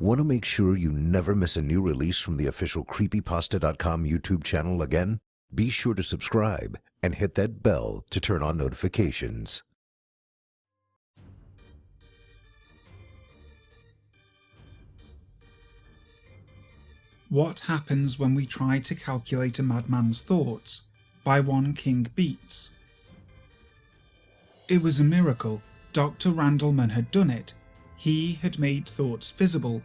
Want to make sure you never miss a new release from the official Creepypasta.com YouTube channel again? Be sure to subscribe and hit that bell to turn on notifications. What Happens When We Try to Calculate a Madman's Thoughts by One King Beats. It was a miracle. Dr. Randleman had done it. He had made thoughts visible.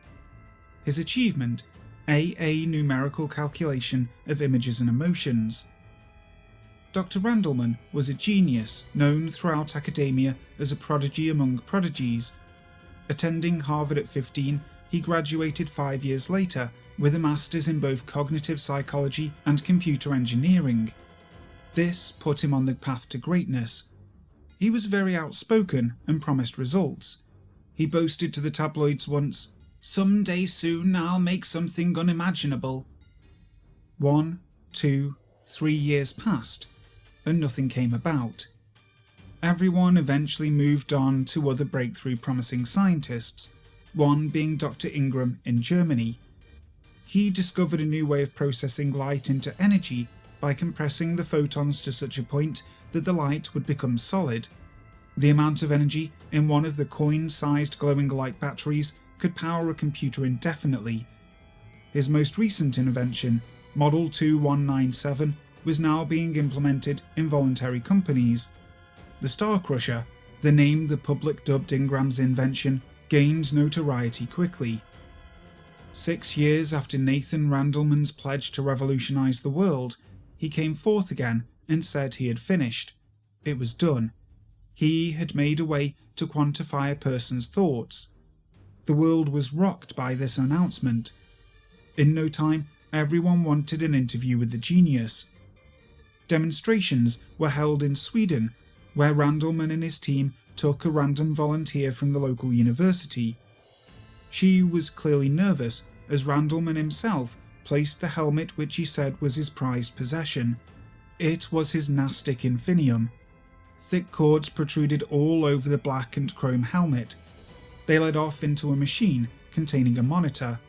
His achievement, a numerical calculation of images and emotions. Dr. Randleman was a genius, known throughout academia as a prodigy among prodigies. Attending Harvard at 15, he graduated 5 years later with a master's in both cognitive psychology and computer engineering. This put him on the path to greatness. He was very outspoken and promised results. He boasted to the tabloids once, "Someday soon I'll make something unimaginable." 1, 2, 3 years passed, and nothing came about. Everyone eventually moved on to other breakthrough promising scientists, one being Dr. Ingram in Germany. He discovered a new way of processing light into energy by compressing the photons to such a point that the light would become solid. The amount of energy in one of the coin-sized glowing light batteries could power a computer indefinitely. His most recent invention, Model 2197, was now being implemented in voluntary companies. The Star Crusher, the name the public dubbed Ingram's invention, gained notoriety quickly. 6 years after Nathan Randleman's pledge to revolutionize the world, he came forth again and said he had finished. It was done. He had made a way to quantify a person's thoughts. The world was rocked by this announcement. In no time, everyone wanted an interview with the genius. Demonstrations were held in Sweden, where Randleman and his team took a random volunteer from the local university. She was clearly nervous, as Randleman himself placed the helmet which he said was his prized possession. It was his Nastic Infinium. Thick cords protruded all over the black and chrome helmet. They led off into a machine containing a monitor.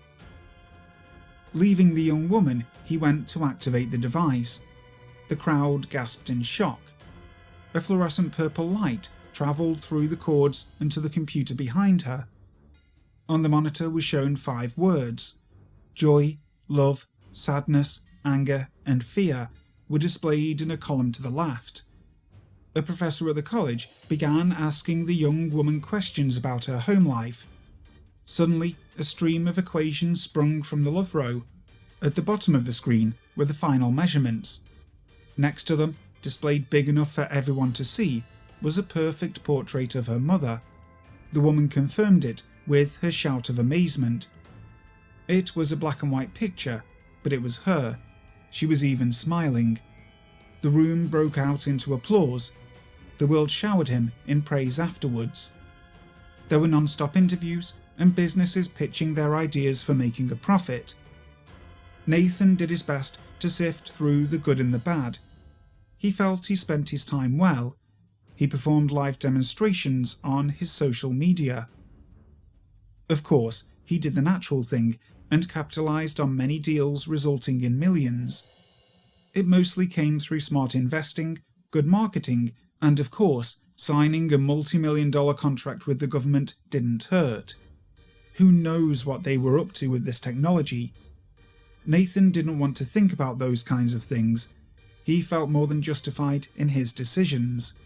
Leaving the young woman, he went to activate the device. The crowd gasped in shock. A fluorescent purple light travelled through the cords and to the computer behind her. On the monitor was shown 5 words. Joy, love, sadness, anger, and fear were displayed in a column to the left. A professor at the college began asking the young woman questions about her home life. Suddenly, a stream of equations sprung from the love row. At the bottom of the screen were the final measurements. Next to them, displayed big enough for everyone to see, was a perfect portrait of her mother. The woman confirmed it with her shout of amazement. It was a black and white picture, but it was her. She was even smiling. The room broke out into applause. The world showered him in praise afterwards. There were non-stop interviews and businesses pitching their ideas for making a profit. Nathan did his best to sift through the good and the bad. He felt he spent his time well. He performed live demonstrations on his social media. Of course, he did the natural thing and capitalized on many deals resulting in millions. It mostly came through smart investing, good marketing, and of course, signing a multi-million-dollar contract with the government didn't hurt. Who knows what they were up to with this technology? Nathan didn't want to think about those kinds of things. He felt more than justified in his decisions.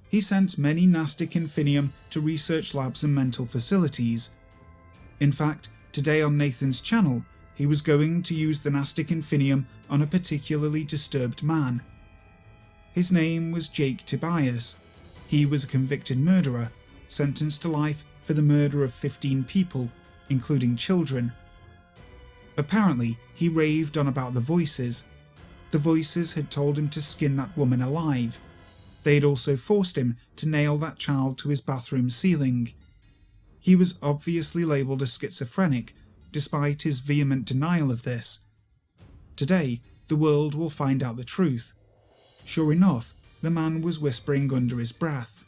He sent many Nastic Infinium to research labs and mental facilities. In fact, today on Nathan's channel, he was going to use the Nastic Infinium on a particularly disturbed man. His name was Jake Tobias. He was a convicted murderer, sentenced to life for the murder of 15 people, including children. Apparently, he raved on about the voices. The voices had told him to skin that woman alive. They had also forced him to nail that child to his bathroom ceiling. He was obviously labelled a schizophrenic, despite his vehement denial of this. Today, the world will find out the truth. Sure enough, the man was whispering under his breath.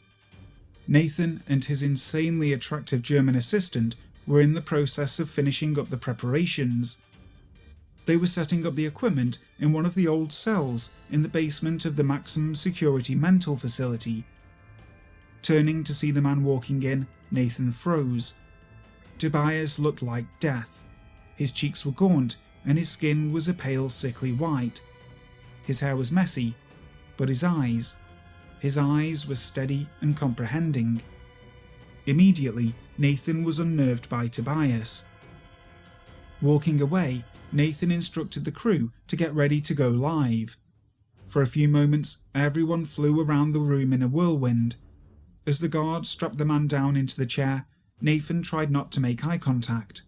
Nathan and his insanely attractive German assistant were in the process of finishing up the preparations. They were setting up the equipment in one of the old cells in the basement of the maximum security mental facility. Turning to see the man walking in, Nathan froze. Tobias looked like death. His cheeks were gaunt and his skin was a pale, sickly white. His hair was messy, but his eyes were steady and comprehending. Immediately, Nathan was unnerved by Tobias. Walking away, Nathan instructed the crew to get ready to go live. For a few moments, everyone flew around the room in a whirlwind. As the guard strapped the man down into the chair, Nathan tried not to make eye contact.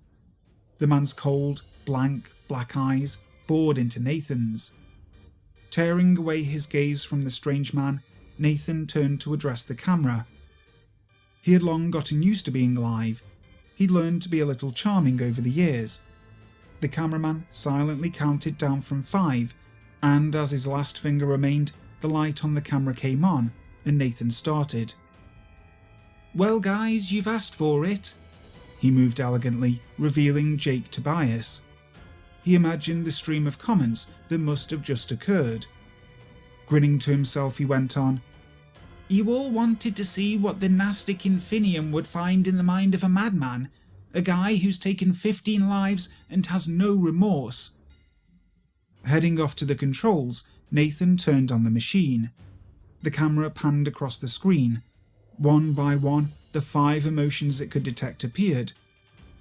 The man's cold, blank, black eyes bored into Nathan's. Tearing away his gaze from the strange man, Nathan turned to address the camera. He had long gotten used to being live. He'd learned to be a little charming over the years. The cameraman silently counted down from 5, and as his last finger remained, the light on the camera came on, and Nathan started. "Well guys, you've asked for it." He moved elegantly, revealing Jake Tobias. He imagined the stream of comments that must have just occurred. Grinning to himself, he went on, "You all wanted to see what the Nastic Infinium would find in the mind of a madman, a guy who's taken 15 lives and has no remorse." Heading off to the controls, Nathan turned on the machine. The camera panned across the screen. One by one, the 5 emotions it could detect appeared.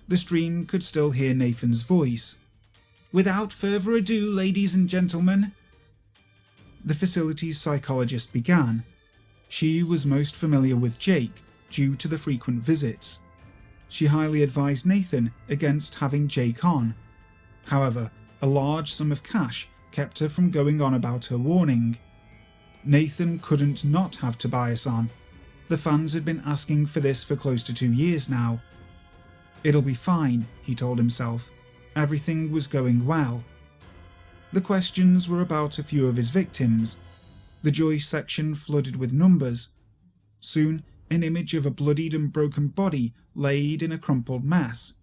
The stream could still hear Nathan's voice. "Without further ado, ladies and gentlemen." The facility's psychologist began. She was most familiar with Jake due to the frequent visits. She highly advised Nathan against having Jake on. However, a large sum of cash kept her from going on about her warning. Nathan couldn't not have Tobias on. The fans had been asking for this for close to 2 years now. It'll be fine, he told himself. Everything was going well. The questions were about a few of his victims. The joy section flooded with numbers. Soon, an image of a bloodied and broken body laid in a crumpled mess.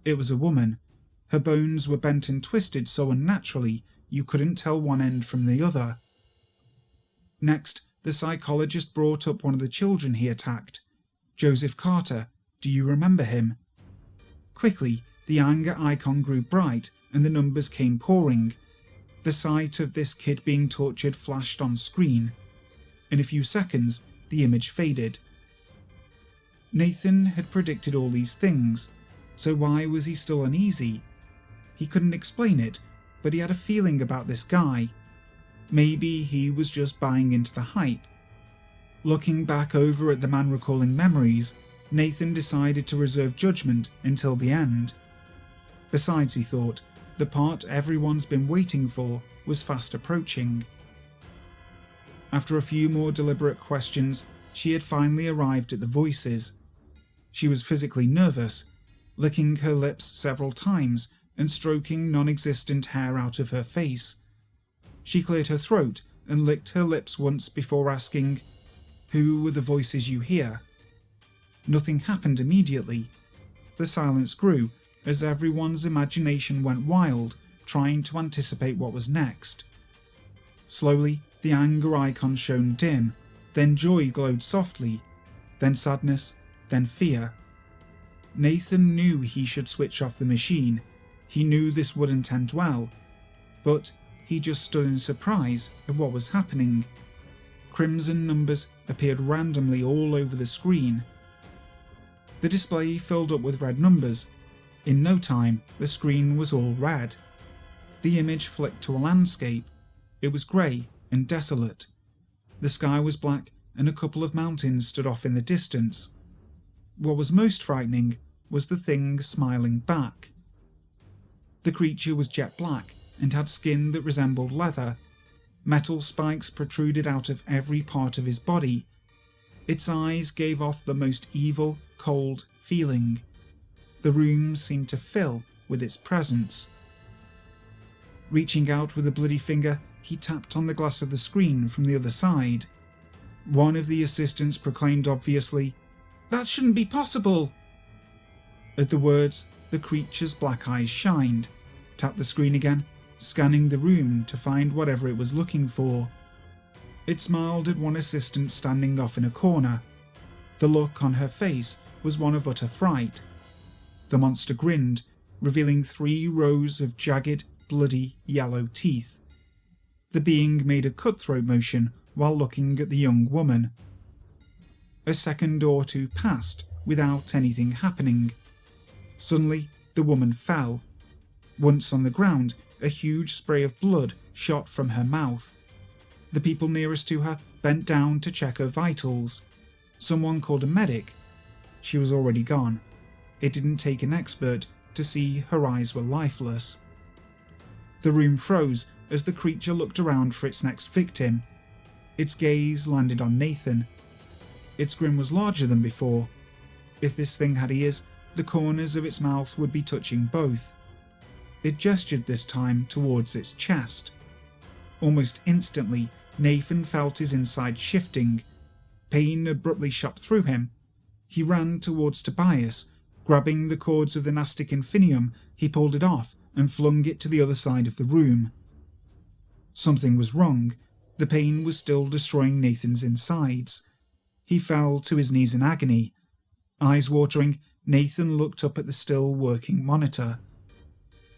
It was a woman. Her bones were bent and twisted so unnaturally you couldn't tell one end from the other. Next, the psychologist brought up one of the children he attacked. Joseph Carter, do you remember him? Quickly, the anger icon grew bright and the numbers came pouring. The sight of this kid being tortured flashed on screen. In a few seconds, the image faded. Nathan had predicted all these things, so why was he still uneasy? He couldn't explain it, but he had a feeling about this guy. Maybe he was just buying into the hype. Looking back over at the man recalling memories, Nathan decided to reserve judgment until the end. Besides, he thought, the part everyone's been waiting for was fast approaching. After a few more deliberate questions, she had finally arrived at the voices. She was physically nervous, licking her lips several times and stroking non-existent hair out of her face. She cleared her throat and licked her lips once before asking, "Who were the voices you hear?" Nothing happened immediately. The silence grew as everyone's imagination went wild, trying to anticipate what was next. Slowly, the anger icon shone dim, then joy glowed softly, then sadness, then fear. Nathan knew he should switch off the machine. He knew this wouldn't end well, but he just stood in surprise at what was happening. Crimson numbers appeared randomly all over the screen. The display filled up with red numbers. In no time, the screen was all red. The image flicked to a landscape. It was grey and desolate. The sky was black and a couple of mountains stood off in the distance. What was most frightening was the thing smiling back. The creature was jet black and had skin that resembled leather. Metal spikes protruded out of every part of his body. Its eyes gave off the most evil, cold feeling. The room seemed to fill with its presence. Reaching out with a bloody finger, he tapped on the glass of the screen from the other side. One of the assistants proclaimed obviously, "That shouldn't be possible." At the words, the creature's black eyes shined, tapped the screen again, scanning the room to find whatever it was looking for. It smiled at one assistant standing off in a corner. The look on her face was one of utter fright. The monster grinned, revealing 3 rows of jagged, bloody, yellow teeth. The being made a cutthroat motion while looking at the young woman. A second or two passed without anything happening. Suddenly, the woman fell. Once on the ground, a huge spray of blood shot from her mouth. The people nearest to her bent down to check her vitals. Someone called a medic. She was already gone. It didn't take an expert to see her eyes were lifeless. The room froze as the creature looked around for its next victim. Its gaze landed on Nathan. Its grin was larger than before. If this thing had ears, the corners of its mouth would be touching both. It gestured this time towards its chest. Almost instantly, Nathan felt his inside shifting. Pain abruptly shot through him. He ran towards Tobias. Grabbing the cords of the Nastic Infinium, he pulled it off and flung it to the other side of the room. Something was wrong. The pain was still destroying Nathan's insides. He fell to his knees in agony. Eyes watering, Nathan looked up at the still working monitor.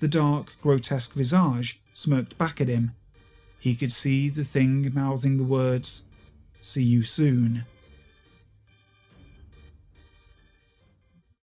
The dark, grotesque visage smirked back at him. He could see the thing mouthing the words, "See you soon."